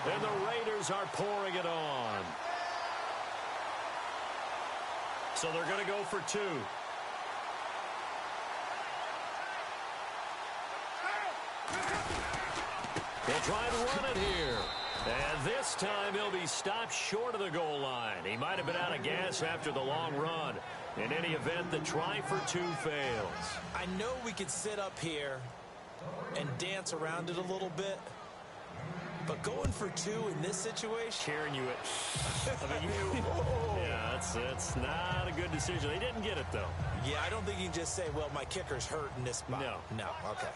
And the Raiders are pouring it on. So they're going to go for 2. They'll try to run it here. And this time he'll be stopped short of the goal line. He might have been out of gas after the long run. In any event, the try for 2 fails. I know we could sit up here and dance around it a little bit, but going for 2 in this situation, Sharing you it. I mean, yeah, that's not a good decision. They didn't get it, though. Yeah, I don't think you can just say, well, my kicker's hurt in this spot. No, okay.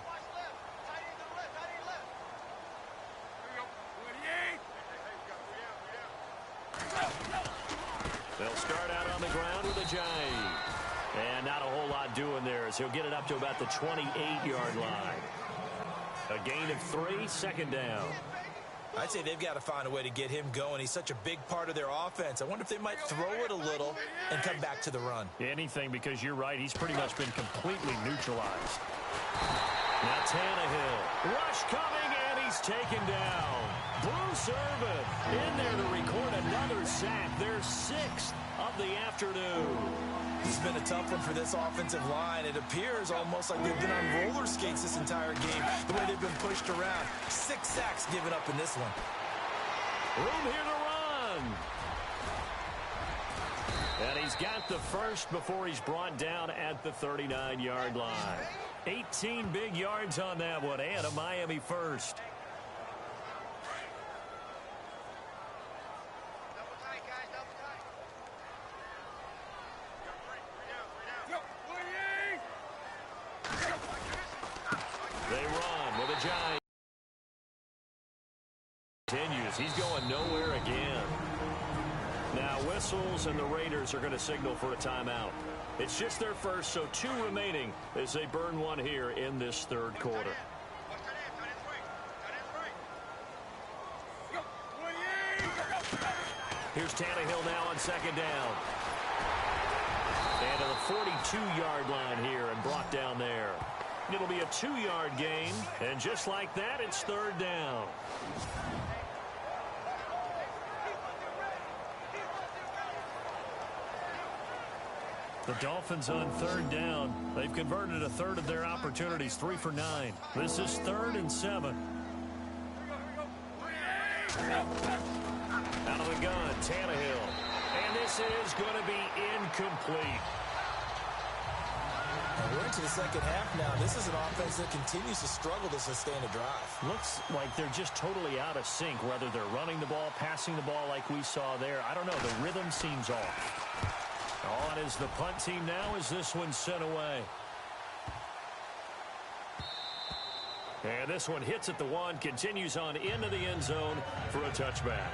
They'll start out on the ground with a jive. And not a whole lot doing there as he'll get it up to about the 28-yard line. A gain of 3, second down. I'd say they've got to find a way to get him going. He's such a big part of their offense. I wonder if they might throw it a little and come back to the run. Anything, because you're right. He's pretty much been completely neutralized. Now Tannehill. Rush coming, and he's taken down. Bruce Irvin in there to record another sack. Their 6th of the afternoon. It's been a tough one for this offensive line. It appears almost like they've been on roller skates this entire game, the way they've been pushed around. 6 sacks given up in this one. Room here to run. And he's got the first before he's brought down at the 39-yard line. 18 big yards on that one, and a Miami first. They run with a giant. Continues. He's going nowhere again. Now whistles, and the Raiders are going to signal for a timeout. It's just their first, so 2 remaining as they burn one here in this 3rd quarter. Here's Tannehill now on 2nd down. And to the 42-yard line here and brought down there. It'll be a 2-yard gain, and just like that, it's 3rd down. The Dolphins on 3rd down. They've converted a third of their opportunities, 3 for 9. This is 3rd and 7. Out of the gun, Tannehill. And this is going to be incomplete. And we're into the second half now. This is an offense that continues to struggle to sustain a drive. Looks like they're just totally out of sync, whether they're running the ball, passing the ball like we saw there. I don't know. The rhythm seems off. On is the punt team now as this one's sent away. And this one hits at the 1, continues on into the end zone for a touchback.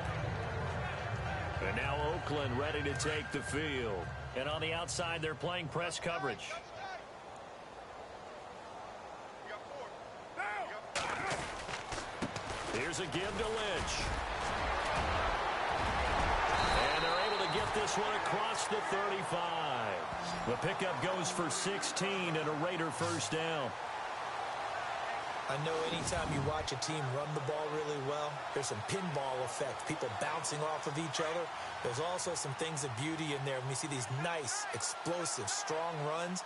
And now Oakland ready to take the field. And on the outside, they're playing press coverage. Here's a give to Lynch. And they're able to get this one across the 35. The pickup goes for 16 and a Raider first down. I know anytime you watch a team run the ball really well, there's some pinball effect, people bouncing off of each other. There's also some things of beauty in there when you see these nice, explosive, strong runs.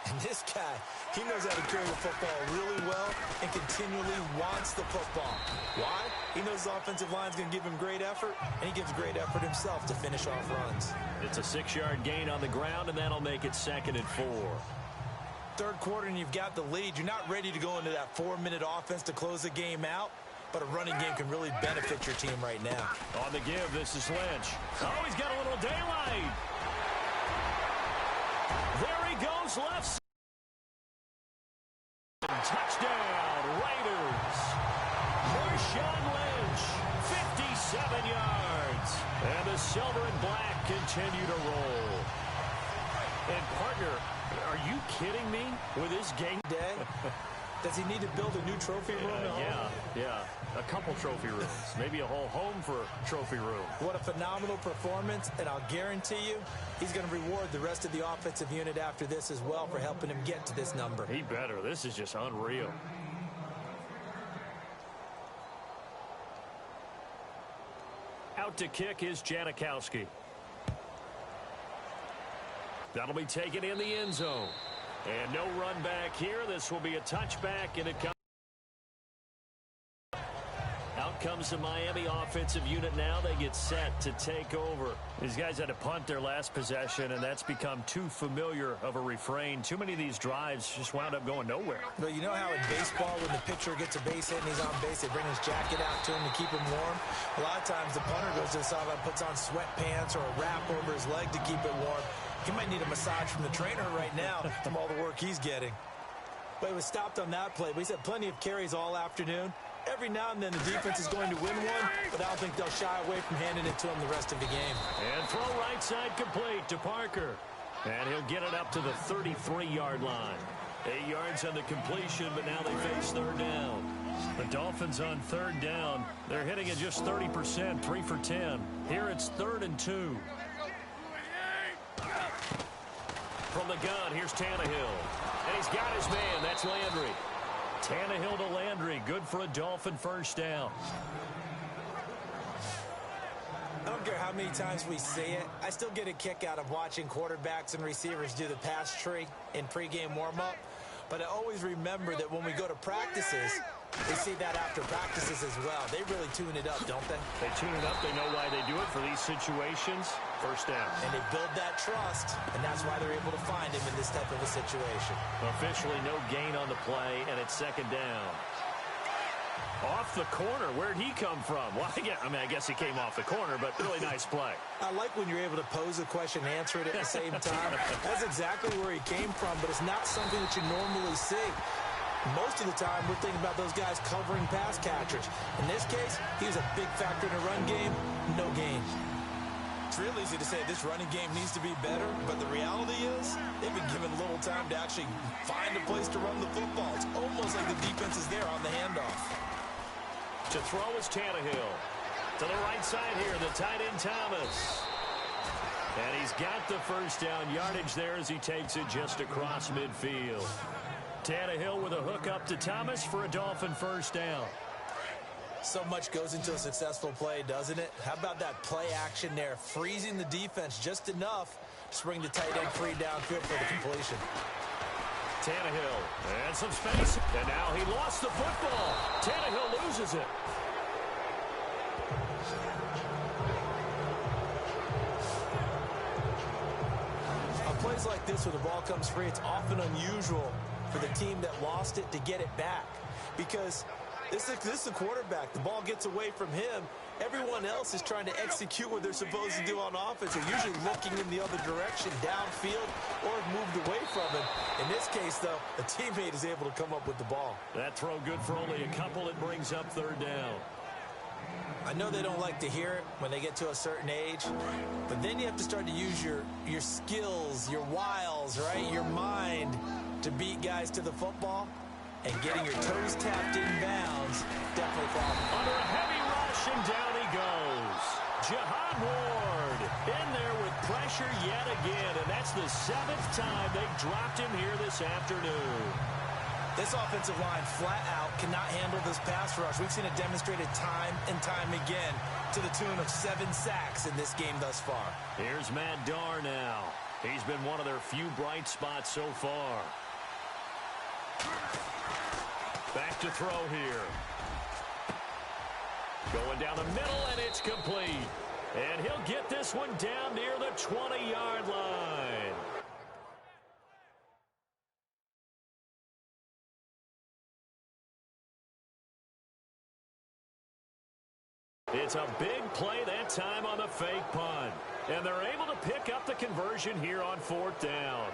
And this guy, he knows how to carry the football really well and continually wants the football. Why? He knows the offensive line's going to give him great effort, and he gives great effort himself to finish off runs. It's a 6-yard gain on the ground, and that'll make it 2nd and 4. Third quarter, and you've got the lead. You're not ready to go into that 4-minute offense to close the game out, but a running game can really benefit your team right now. On the give, this is Lynch. Oh, he's got a little daylight. There he goes, left side. Touchdown, Raiders. Marshawn Lynch, 57 yards. And the silver and black continue to roll. And, partner, are you kidding me with this game day? Does he need to build a new trophy room? Yeah. A couple trophy rooms. Maybe a whole home for trophy room. What a phenomenal performance, and I'll guarantee you he's going to reward the rest of the offensive unit after this as well for helping him get to this number. He better. This is just unreal. up to kick is Janikowski. That'll be taken in the end zone. And no run back here. This will be a touchback, and it comes. Out comes the Miami offensive unit now. They get set to take over. These guys had to punt their last possession, and that's become too familiar of a refrain. Too many of these drives just wound up going nowhere. But you know how in baseball, when the pitcher gets a base hit and he's on base, they bring his jacket out to him to keep him warm? A lot of times the punter goes to the sideline, puts on sweatpants or a wrap over his leg to keep it warm. He might need a massage from the trainer right now from all the work he's getting. But he was stopped on that play. But he's had plenty of carries all afternoon. Every now and then the defense is going to win one, but I don't think they'll shy away from handing it to him the rest of the game. And throw right side complete to Parker. And he'll get it up to the 33-yard line. 8 yards on the completion, but now they face third down. The Dolphins on third down. They're hitting at just 30%, 3 for 10. Here it's 3rd and 2. From the gun, here's Tannehill. And he's got his man. That's Landry. Tannehill to Landry. Good for a Dolphin first down. I don't care how many times we see it. I still get a kick out of watching quarterbacks and receivers do the pass tree in pregame warm-up. But I always remember that when we go to practices, they see that after practices as well. They really tune it up, don't they? They tune it up. They know why they do it for these situations. First down. And they build that trust, and that's why they're able to find him in this type of a situation. Officially no gain on the play, and it's 2nd down. Off the corner. Where'd he come from? Well, I guess he came off the corner, but really nice play. I like when you're able to pose a question and answer it at the same time. That's exactly where he came from, but it's not something that you normally see. Most of the time, we're thinking about those guys covering pass catchers. In this case, he was a big factor in the run game. No gain. It's real easy to say this running game needs to be better, but the reality is they've been given little time to actually find a place to run the football. It's almost like the defense is there on the handoff. To throw is Tannehill. To the right side here, the tight end Thomas. And he's got the first down yardage there as he takes it just across midfield. Tannehill with a hook up to Thomas for a Dolphin first down. So much goes into a successful play, doesn't it? How about that play action there, freezing the defense just enough to bring the tight end free downfield for the completion. Tannehill and some space, and now he lost the football. Tannehill loses it. On plays like this where the ball comes free, it's often unusual for the team that lost it to get it back, because this is the quarterback. The ball gets away from him. Everyone else is trying to execute what they're supposed to do on offense. They're usually looking in the other direction, downfield, or have moved away from him. In this case, though, a teammate is able to come up with the ball. That throw good for only a couple. It brings up third down. I know they don't like to hear it when they get to a certain age, but then you have to start to use your skills, your wiles, right, your mind to beat guys to the football. And getting your toes tapped in bounds, definitely problem. Under a heavy rush, and down he goes. Jihad Ward in there with pressure yet again, and that's the 7th time they've dropped him here this afternoon. This offensive line flat out cannot handle this pass rush. We've seen it demonstrated time and time again to the tune of 7 sacks in this game thus far. Here's Matt Darr now. He's been one of their few bright spots so far. Back to throw here. Going down the middle, and it's complete. And he'll get this one down near the 20-yard line. It's a big play that time on the fake punt. And they're able to pick up the conversion here on 4th down.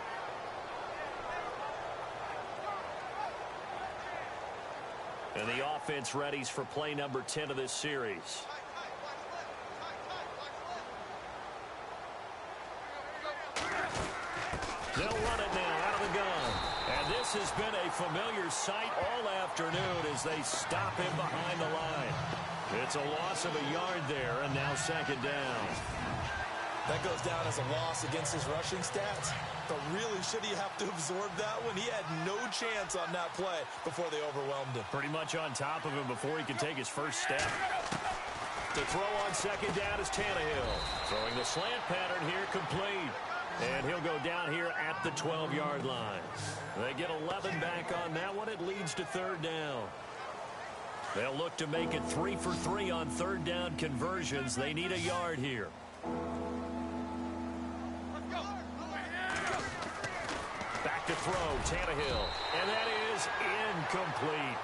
And the offense readies for play number 10 of this series. They'll run it now out of the gun. And this has been a familiar sight all afternoon as they stop him behind the line. It's a loss of a yard there, and now 2nd down. That goes down as a loss against his rushing stats. But really, should he have to absorb that one? He had no chance on that play before they overwhelmed him. Pretty much on top of him before he could take his first step. To throw on second down is Tannehill. Throwing the slant pattern here, complete. And he'll go down here at the 12-yard line. They get 11 back on that one. It leads to third down. They'll look to make it 3 for 3 on third down conversions. They need a yard here. Back to throw, Tannehill. And that is incomplete.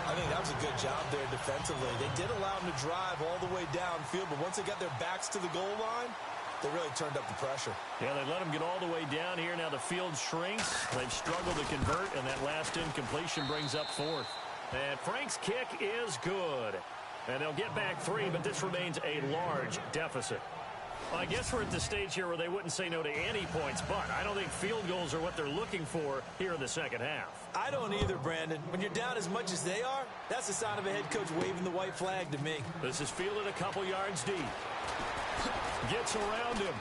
I think that was a good job there defensively. They did allow them to drive all the way downfield, but once they got their backs to the goal line, they really turned up the pressure. Yeah, they let them get all the way down here. Now the field shrinks. They've struggled to convert, and that last incompletion brings up fourth. And Frank's kick is good. And they'll get back 3, but this remains a large deficit. Well, I guess we're at the stage here where they wouldn't say no to any points, but I don't think field goals are what they're looking for here in the second half. I don't either, Brandon. When you're down as much as they are, that's the sign of a head coach waving the white flag to me. This is fielded a couple yards deep. Gets around him.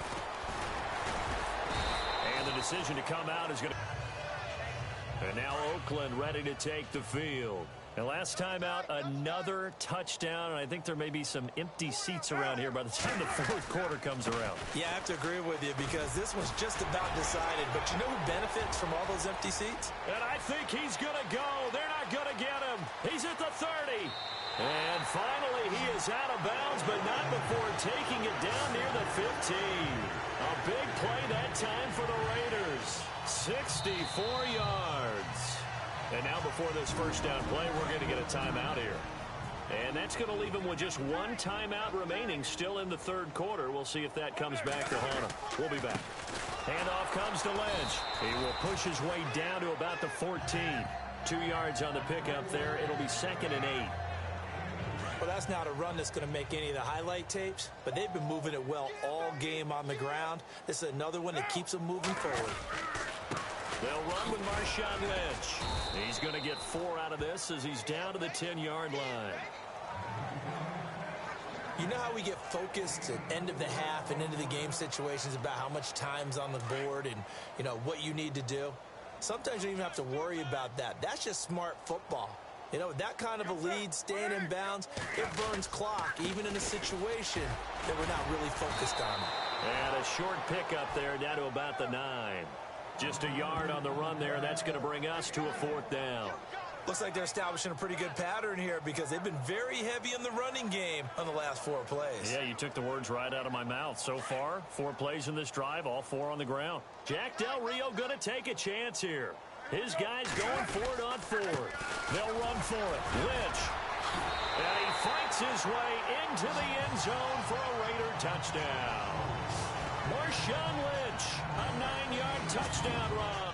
And the decision to come out is going to... And now Oakland ready to take the field. And last time out, another touchdown. And I think there may be some empty seats around here by the time the fourth quarter comes around. Yeah, I have to agree with you because this one's just about decided. But you know who benefits from all those empty seats? And I think he's going to go. They're not going to get him. He's at the 30. And finally, he is out of bounds, but not before taking it down near the 15. A big play that time for the Raiders. 64 yards. And now before this first down play, we're going to get a timeout here. And that's going to leave him with just one timeout remaining still in the third quarter. We'll see if that comes back to haunt him. We'll be back. Handoff comes to Lynch. He will push his way down to about the 14. 2 yards on the pickup there. It'll be 2nd and 8. Well, that's not a run that's going to make any of the highlight tapes, but they've been moving it well all game on the ground. This is another one that keeps them moving forward. They'll run with Marshawn Lynch. He's going to get 4 out of this as he's down to the 10-yard line. You know how we get focused at end of the half and into the game situations about how much time's on the board and, you know, what you need to do? Sometimes you don't even have to worry about that. That's just smart football. You know, that kind of a lead, staying in bounds, it burns clock, even in a situation that we're not really focused on. And a short pickup there down to about the 9. Just a yard on the run there. That's going to bring us to a 4th down. Looks like they're establishing a pretty good pattern here because they've been very heavy in the running game on the last 4 plays. Yeah, you took the words right out of my mouth. So far, 4 plays in this drive, all 4 on the ground. Jack Del Rio going to take a chance here. His guys going for it on 4th. They'll run for it. Lynch. And he fights his way into the end zone for a Raider touchdown. Marshawn Lynch, a 9-yard touchdown run.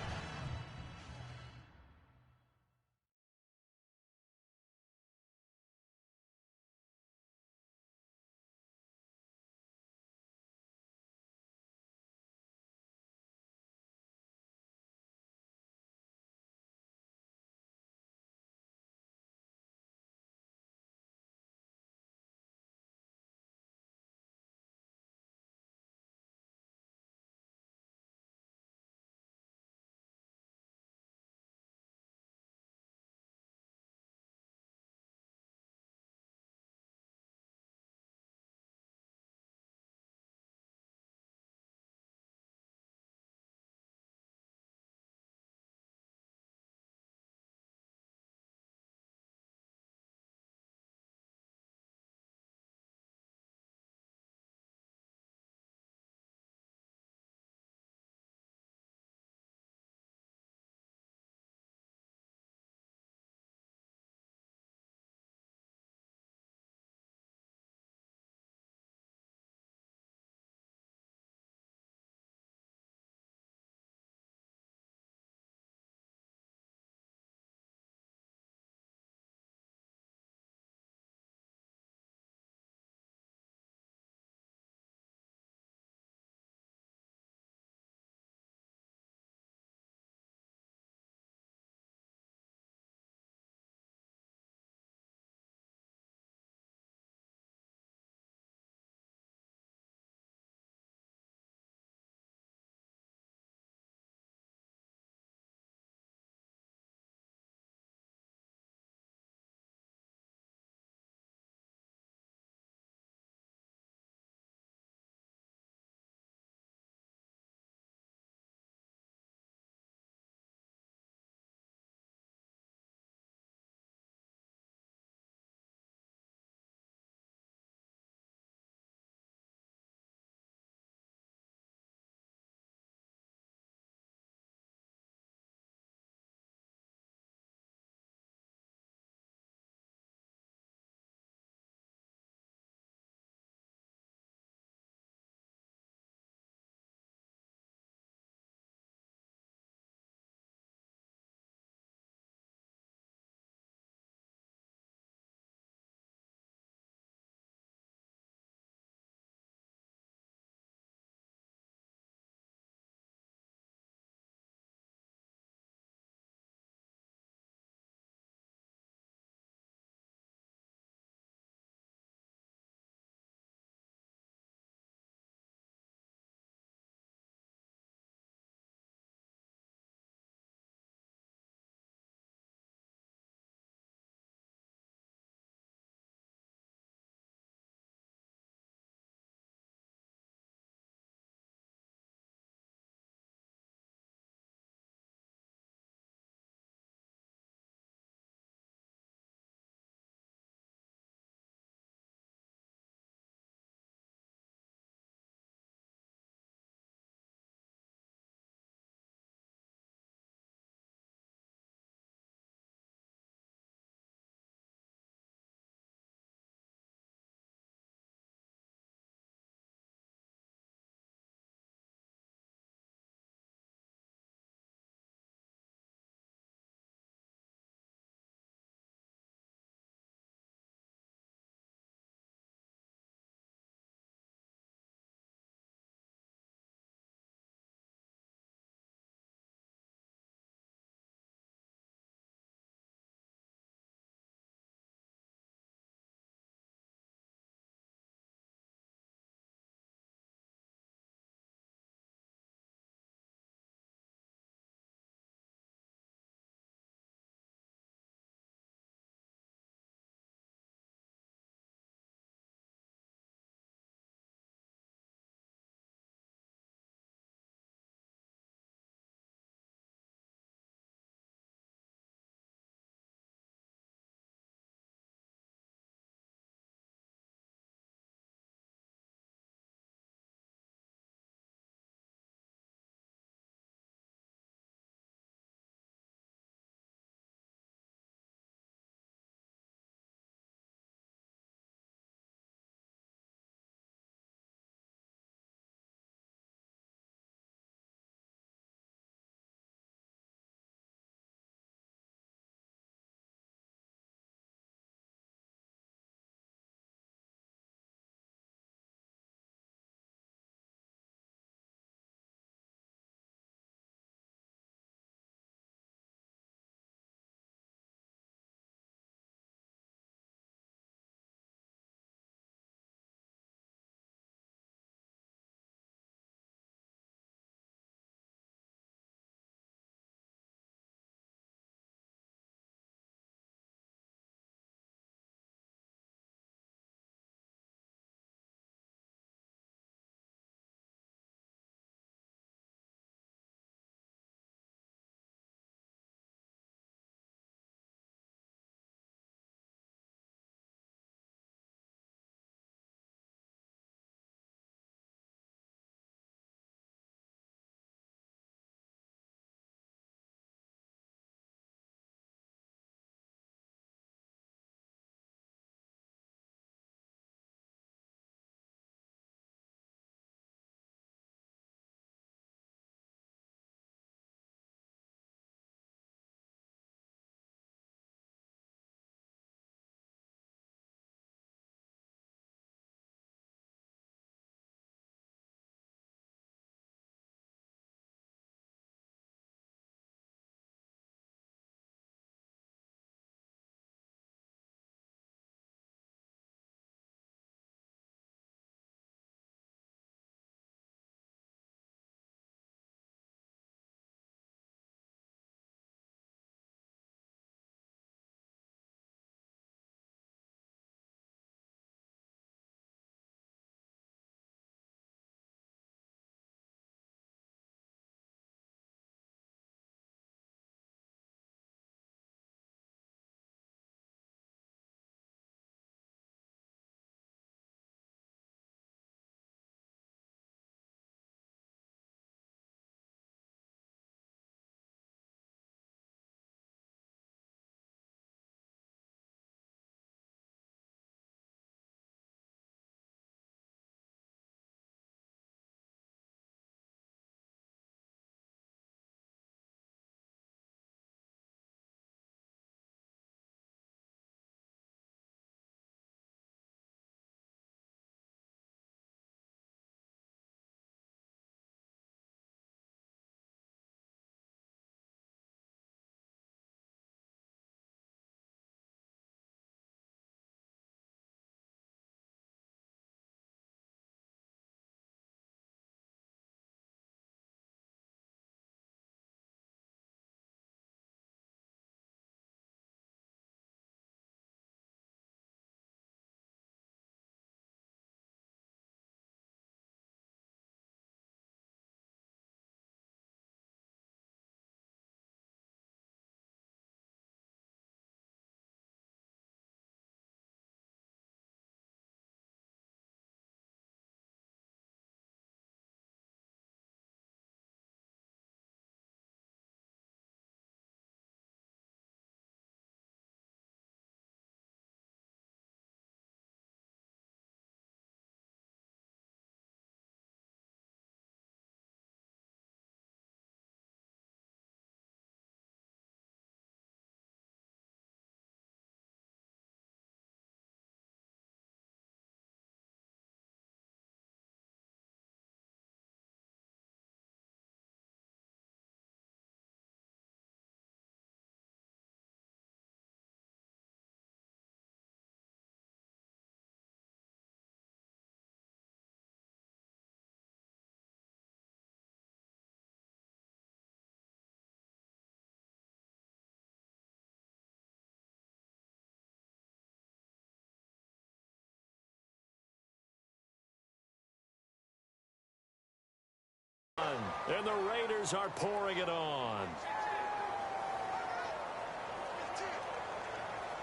And the Raiders are pouring it on.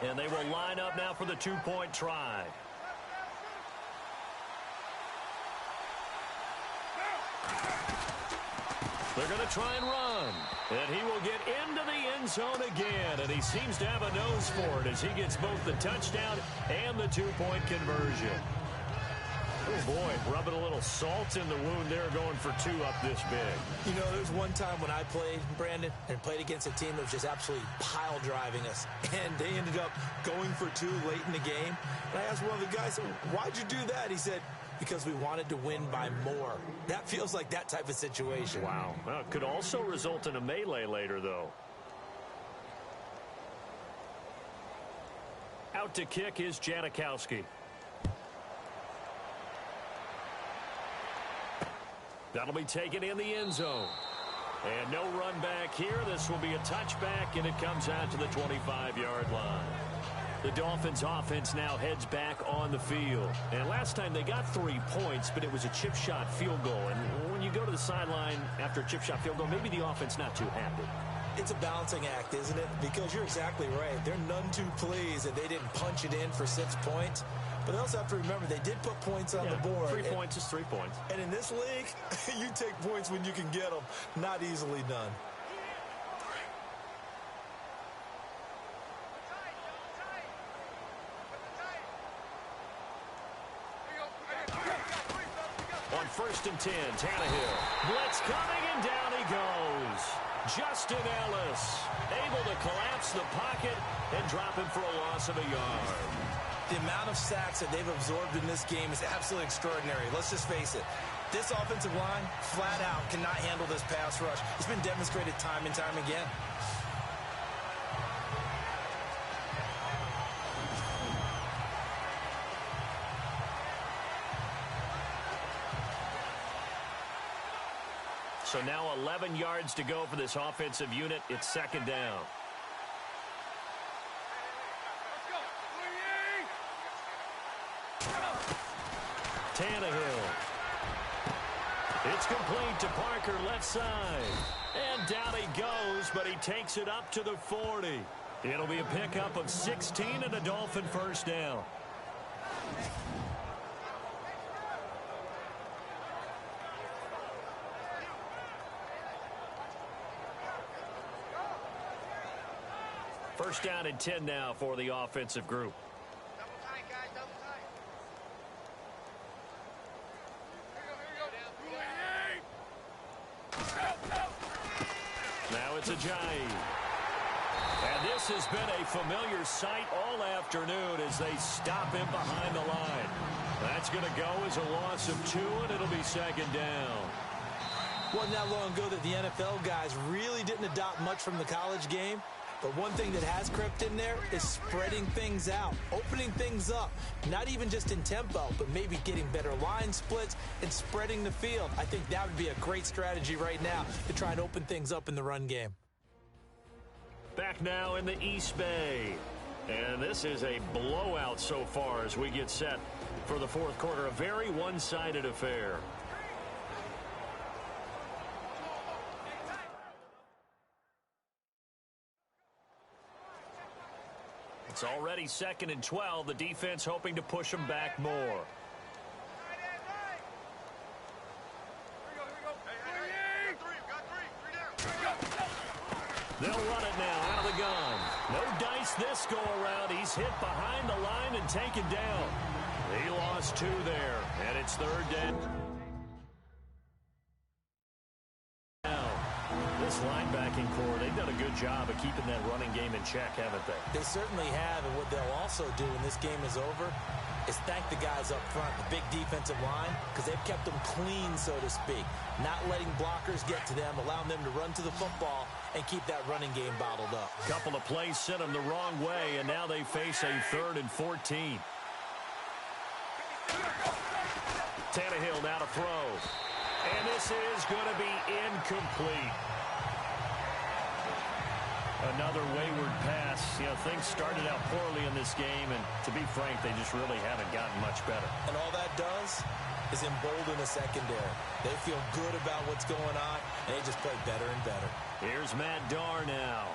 And they will line up now for the two-point try. They're going to try and run. And he will get into the end zone again. And he seems to have a nose for it as he gets both the touchdown and the two-point conversion. Oh, boy, rubbing a little salt in the wound there, going for two up this big. You know, there's one time when I played, Brandon, and played against a team that was just absolutely pile driving us. And they ended up going for two late in the game. And I asked one of the guys, why'd you do that? He said, because we wanted to win by more. That feels like that type of situation. Wow. Well, it could also result in a melee later, though. Out to kick is Janikowski. That'll be taken in the end zone. And no run back here. This will be a touchback, and it comes out to the 25-yard line. The Dolphins offense now heads back on the field. And last time they got 3 points, but it was a chip shot field goal. And when you go to the sideline after a chip shot field goal, maybe the offense not too happy. It's a balancing act, isn't it? Because you're exactly right. They're none too pleased that they didn't punch it in for 6 points. But they also have to remember they did put points on the board. 3 points is 3 points. And in this league, you take points when you can get them. Not easily done. On 1st and 10, Tannehill. Blitz coming, and down he goes. Justin Ellis able to collapse the pocket and drop him for a loss of a yard. The amount of sacks that they've absorbed in this game is absolutely extraordinary. Let's just face it. This offensive line, flat out, cannot handle this pass rush. It's been demonstrated time and time again. So now 11 yards to go for this offensive unit. It's 2nd down. Tannehill. It's complete to Parker, left side. And down he goes, but he takes it up to the 40. It'll be a pickup of 16 and a Dolphin first down. First down and 10 now for the offensive group. Now it's Ajayi. And this has been a familiar sight all afternoon as they stop him behind the line. That's going to go as a loss of 2, and it'll be 2nd down. Wasn't that long ago that the NFL guys really didn't adopt much from the college game. But one thing that has crept in there is spreading things out, opening things up, not even just in tempo, but maybe getting better line splits and spreading the field. I think that would be a great strategy right now to try and open things up in the run game. Back now in the East Bay. And this is a blowout so far as we get set for the 4th quarter. A very one-sided affair. It's already 2nd and 12. The defense hoping to push them back more. They'll run it now out of the gun. No dice this go around. He's hit behind the line and taken down. He lost 2 there, and it's 3rd down. This linebacking core, they've done a good job of keeping that running game in check, haven't they? They certainly have, and what they'll also do when this game is over is thank the guys up front, the big defensive line, because they've kept them clean, so to speak. Not letting blockers get to them, allowing them to run to the football and keep that running game bottled up. Couple of plays sent them the wrong way, and now they face a 3rd and 14. Tannehill now to throw. And this is going to be incomplete. Another wayward pass. You know, things started out poorly in this game, and to be frank, they just really haven't gotten much better. And all that does is embolden the secondary. They feel good about what's going on, and they just play better and better. Here's Matt Darr now.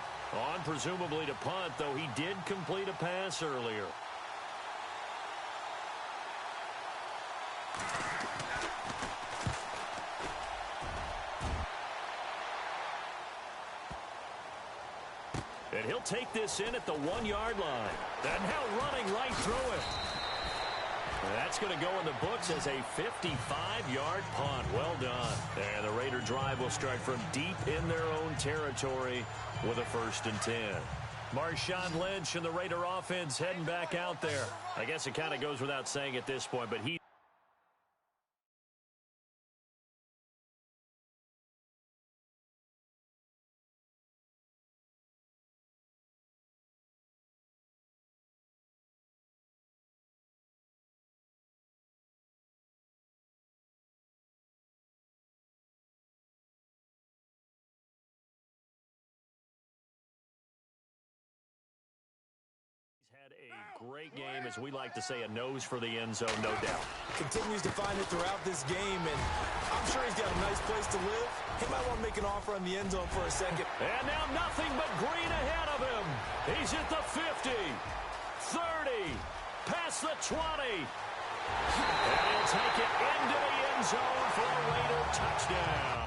On presumably to punt, though he did complete a pass earlier. And he'll take this in at the 1-yard line. And now running right through it. That's going to go in the books as a 55-yard punt. Well done. And the Raider drive will start from deep in their own territory with a 1st and 10. Marshawn Lynch and the Raider offense heading back out there. I guess it kind of goes without saying at this point, but he had a great game, as we like to say, a nose for the end zone, no doubt. Continues to find it throughout this game, and I'm sure he's got a nice place to live. He might want to make an offer on the end zone for a second. And now nothing but green ahead of him. He's at the 50, 30, past the 20. And he'll take it into the end zone for a Raider touchdown.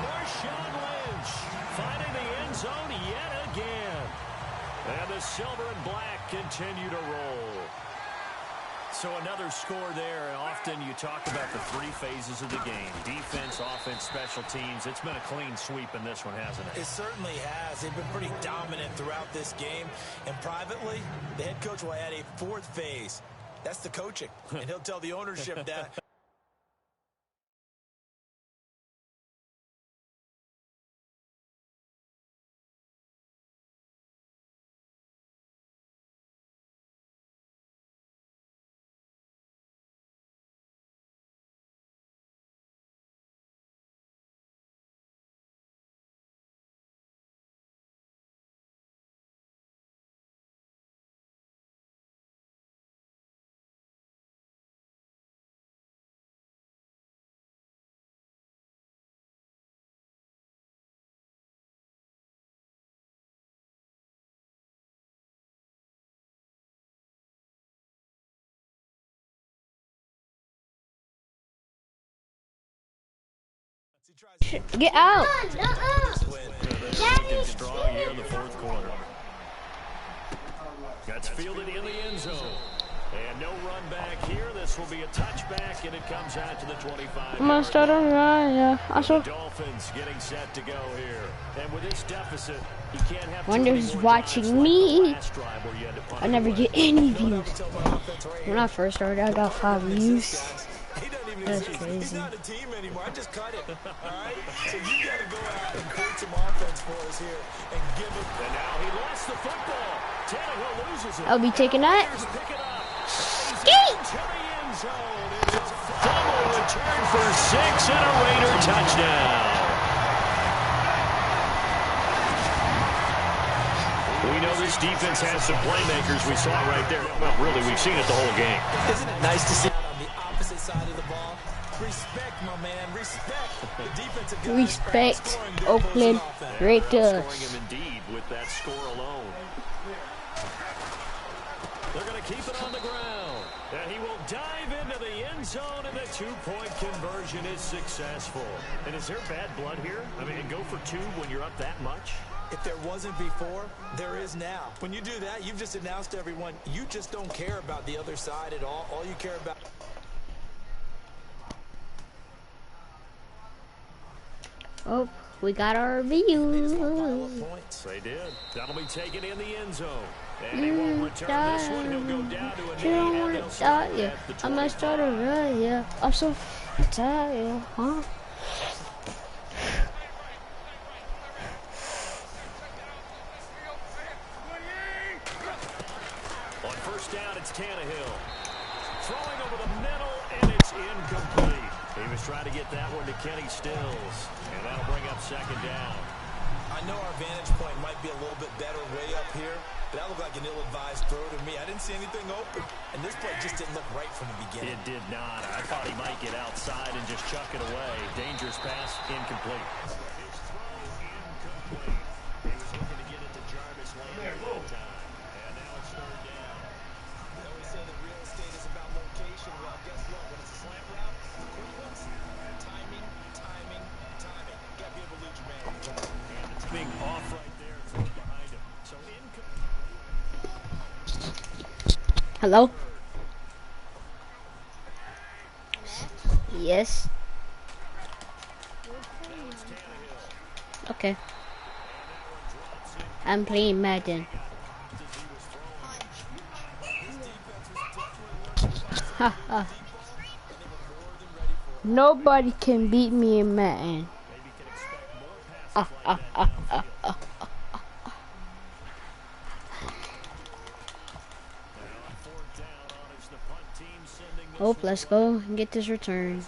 Marshawn Lynch finding the end zone yet again. And the silver and black continue to roll. So another score there. Often you talk about the 3 phases of the game. Defense, offense, special teams. It's been a clean sweep in this one, hasn't it? It certainly has. They've been pretty dominant throughout this game. And privately, the head coach will add a 4th phase. That's the coaching. And he'll tell the ownership that. Get out. Looking strong here in the 4th quarter. That's fielded in the end zone. And no run back here. This will be a touchback, and it comes out to the 25. I'm gonna start on run, yeah. The Dolphins getting set to go here. And with this deficit, you can't have Wonders watching me. I never get any views. When I first started, I got 5 views. That's crazy. He's not a team anymore. I just cut it. All right? So you got to go out and create some offense for us here and give it. And now he lost the football. Tannehill loses it. I'll be taking that. Skate! Fumble return for 6 and a Raider touchdown. We know this defense has some playmakers. We saw it right there. Well, really, we've seen it the whole game. Isn't it nice to see on the opposite side of the ball? Respect, my man. Respect. The defensive guys. Respect, Oakland Raiders. Scoring him indeed with that score alone. They're going to keep it on the ground. And he will dive into the end zone, and the 2-point conversion is successful. And is there bad blood here? I mean, go for 2 when you're up that much? If there wasn't before, there is now. When you do that, you've just announced to everyone, you just don't care about the other side at all. All you care about... Oh, we got our view. They did. That'll be taken in the end zone. And he won't return this one. He'll go down to a knee, and they'll start at the 25. I'm gonna start a run, yeah. I'm so tired, huh? On 1st down, it's Tannehill. Throwing over the middle, and it's incomplete. He was trying to get that one to Kenny Stills, and that'll bring up second down. I know our vantage point might be a little bit better way up here, but that looked like an ill-advised throw to me. I didn't see anything open, and this play just didn't look right from the beginning. It did not. I thought he might get outside and just chuck it away. Dangerous pass, incomplete. His throw incomplete. He was looking to get it to Jarvis Landry that time, and now it's third down. They always say that real estate is about location. Well, guess what? When it's a slant route, quick ones, timing, timing, timing. You gotta be able to lead your man. And it's being off right there, thrown behind him. So incomplete. Hello? Yes. Okay. I'm playing Madden. Ha. Nobody can beat me in Madden. Oh, let's go and get this return.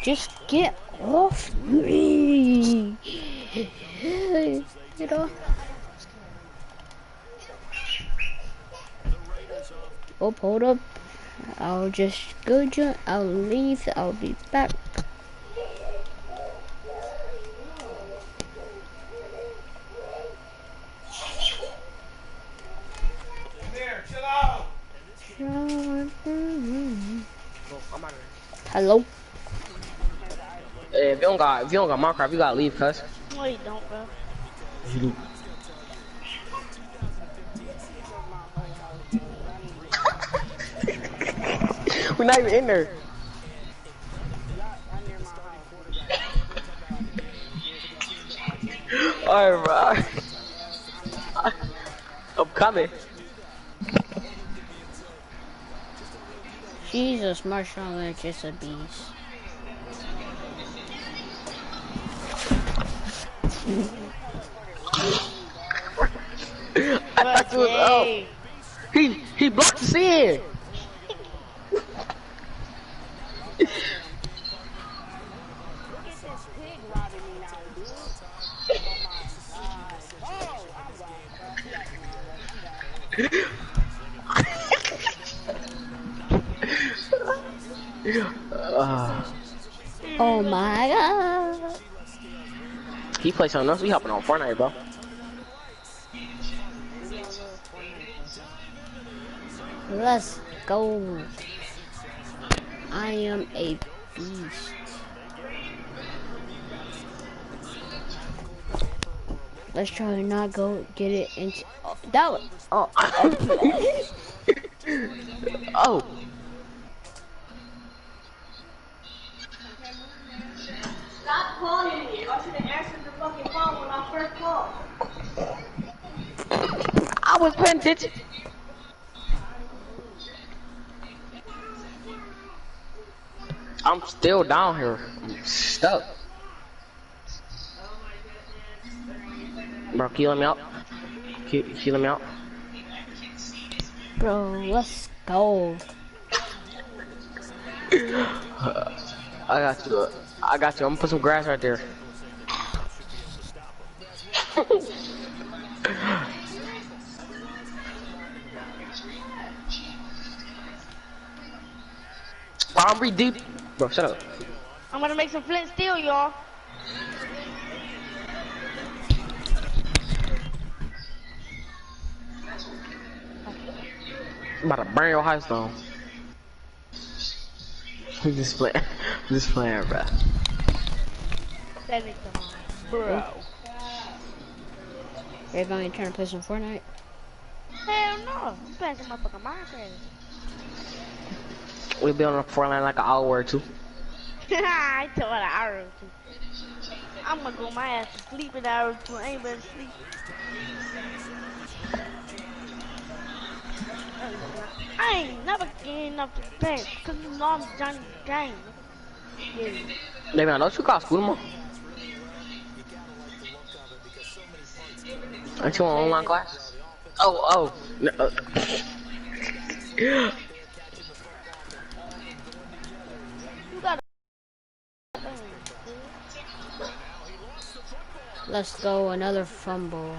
Just get off me. Get off. Oh, hold up. I'll just go jump. I'll leave. I'll be back. Hello? Hey, if you don't got Minecraft, you gotta leave, cuz. No, you don't, bro. You do. We're not even in there. Alright, bro. I'm coming. Jesus, Marshall is just a beast. I thought you was up. He blocked us in. Oh my god. He plays something else. We hopping on Fortnite, bro. Let's go. I am a beast. Let's try to not go get it into that was Oh. Stop calling me. I should have answered the fucking phone when I first called. I was paying attention. I'm still down here. I'm stuck. Bro, can you let me out? Can you let me out? bro. Let's go. I got you. I got you. I'm gonna put some grass right there. I'm re deep. Bro, shut up. I'm gonna make some flint steel, y'all. I'm about to burn your house down. Just playing, bro. That is bro. Everybody trying to play some Fortnite? Hell no. I'm playing some motherfucking Minecraft. We'll be on the Fortnite like an hour or two. I told an hour or two. I'm gonna go my ass to sleep an hour or two. I ain't better sleep. I ain't never getting up to bed because you know I'm Johnny Gang. Yeah. Baby, I know you got school tomorrow. Aren't you on online class? Oh. No, You got Let's go, another fumble.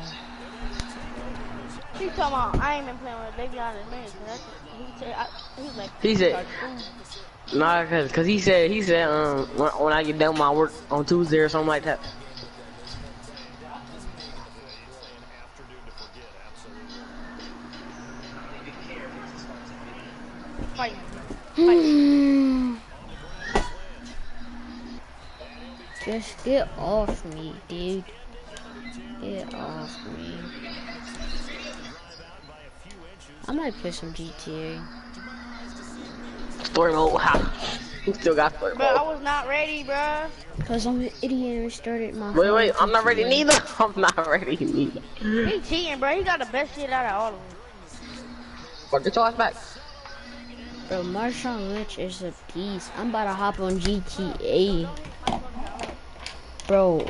He's talking about I ain't been playing with Davion in minutes. He's like he said, nah, cause he said, when I get done my work on Tuesday or something like that. fight. Just get off me, dude. Get off me. I might play some GTA. Story mode. You still got story Bro, I mode. was not ready, bro. Cause I'm an idiot and restarted my Wait, whole I'm not ready GTA. neither. I'm not ready neither. He cheating, bro. He got the best shit out of all of them. But get your ass back. Bro, Marshawn Lynch is a beast. I'm about to hop on GTA. Bro,